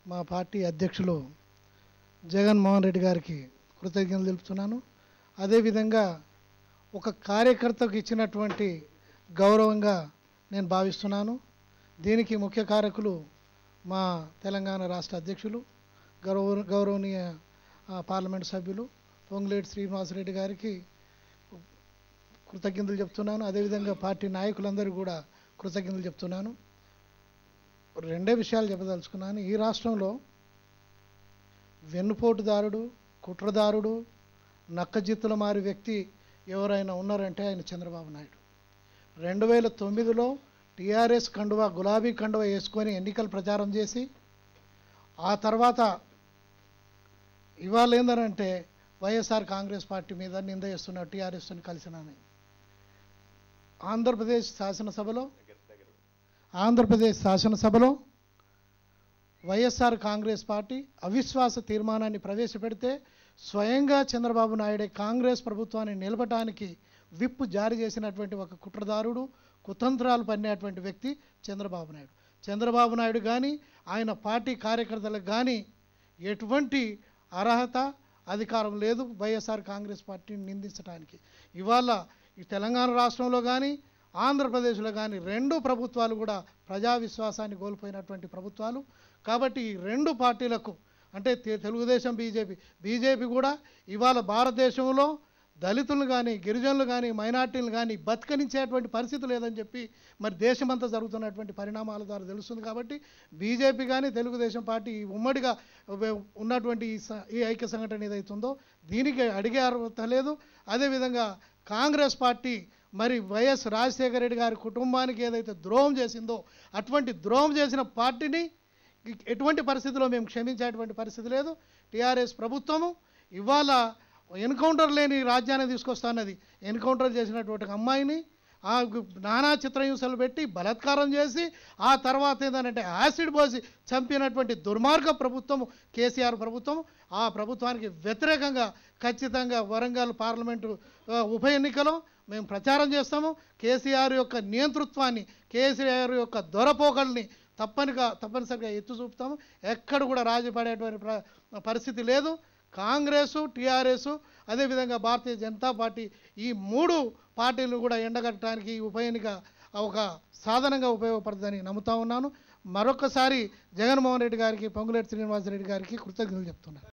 మా పార్టీ అధ్యక్షులు జగన్మోహన్ రెడ్డి గారికి కృతజ్ఞతలు తెలుపుతున్నాను. అదేవిధంగా ఒక కార్యకర్తకు ఇచ్చినటువంటి గౌరవంగా నేను భావిస్తున్నాను. దీనికి ముఖ్య కారకులు మా తెలంగాణ రాష్ట్ర అధ్యక్షులు గౌరవనీయ పార్లమెంట్ సభ్యులు పొంగులేటి శ్రీనివాసరెడ్డి గారికి కృతజ్ఞతలు చెప్తున్నాను. అదేవిధంగా పార్టీ నాయకులందరూ కూడా కృతజ్ఞతలు చెప్తున్నాను. రెండే విషయాలు చెప్పదలుచుకున్నాను. ఈ రాష్ట్రంలో వెన్నుపోటుదారుడు, కుట్రదారుడు, నక్కజిత్తుల మారి వ్యక్తి ఎవరైనా ఉన్నారంటే ఆయన చంద్రబాబు నాయుడు. 2009లో టీఆర్ఎస్ కండువా, గులాబీ కండువా వేసుకొని ఎన్నికల ప్రచారం చేసి ఆ తర్వాత ఇవాళ ఏందనంటే వైఎస్ఆర్ కాంగ్రెస్ పార్టీ మీద నింద చేస్తున్న టీఆర్ఎస్ని కలిసినాను. ఆంధ్రప్రదేశ్ శాసనసభలో వైఎస్ఆర్ కాంగ్రెస్ పార్టీ అవిశ్వాస తీర్మానాన్ని ప్రవేశపెడితే స్వయంగా చంద్రబాబు నాయుడే కాంగ్రెస్ ప్రభుత్వాన్ని నిలబడటానికి విప్ జారీ చేసినటువంటి ఒక కుట్రదారుడు, కుతంత్రాలు పన్నేటువంటి వ్యక్తి చంద్రబాబు నాయుడు. చంద్రబాబు నాయుడు కానీ ఆయన పార్టీ కార్యకర్తలకు కానీ ఎటువంటి అర్హత, అధికారం లేదు వైఎస్ఆర్ కాంగ్రెస్ పార్టీని నిందించడానికి. ఇవాళ ఈ తెలంగాణ రాష్ట్రంలో కానీ ఆంధ్రప్రదేశ్లో కానీ రెండు ప్రభుత్వాలు కూడా ప్రజా విశ్వాసాన్ని కోల్పోయినటువంటి ప్రభుత్వాలు. కాబట్టి ఈ రెండు పార్టీలకు అంటే తెలుగుదేశం, బీజేపీ కూడా ఇవాళ భారతదేశంలో దళితులు కానీ, గిరిజనులు కానీ, మైనార్టీలు కానీ బతకనించేటువంటి పరిస్థితి లేదని చెప్పి మరి దేశమంతా జరుగుతున్నటువంటి పరిణామాల ద్వారా తెలుస్తుంది. కాబట్టి బీజేపీ కానీ తెలుగుదేశం పార్టీ ఉమ్మడిగా ఉన్నటువంటి ఈ ఐక్య సంఘటన ఏదైతుందో దీనికి అడిగే అర్హత లేదు. అదేవిధంగా కాంగ్రెస్ పార్టీ మరి వైఎస్ రాజశేఖర రెడ్డి గారి కుటుంబానికి ఏదైతే ద్రోహం చేసిందో అటువంటి ద్రోహం చేసిన పార్టీని ఎటువంటి పరిస్థితిలో మేము క్షమించేటువంటి పరిస్థితి లేదు. టీఆర్ఎస్ ప్రభుత్వము ఇవాళ ఎన్కౌంటర్ లేని రాజ్యాన్ని తీసుకొస్తున్నది. ఎన్కౌంటర్ చేసినటువంటి అమ్మాయిని నానా చిత్రహింసలు పెట్టి బలాత్కారం చేసి ఆ తర్వాత ఏంటంటే యాసిడ్ పోసి చంపినటువంటి దుర్మార్గ ప్రభుత్వము కేసీఆర్ ప్రభుత్వం. ఆ ప్రభుత్వానికి వ్యతిరేకంగా ఖచ్చితంగా వరంగల్ పార్లమెంటు ఉప ఎన్నికలో మేము ప్రచారం చేస్తాము. కేసీఆర్ యొక్క నియంతృత్వాన్ని, కేసీఆర్ యొక్క దొరపోకల్ని తప్పనిసరిగా ఎత్తు చూపుతాము. ఎక్కడ కూడా రాజీ పడేటువంటి పరిస్థితి లేదు. కాంగ్రెసు, టీఆర్ఎస్ అదేవిధంగా భారతీయ జనతా పార్టీ ఈ మూడు పార్టీలు కూడా ఎండగట్టడానికి ఉప ఎన్నిక ఒక సాధనంగా ఉపయోగపడుతుందని నమ్ముతా ఉన్నాను. మరొకసారి జగన్మోహన్ రెడ్డి గారికి, పొంగులేటి శ్రీనివాసరెడ్డి గారికి కృతజ్ఞతలు చెప్తున్నాను.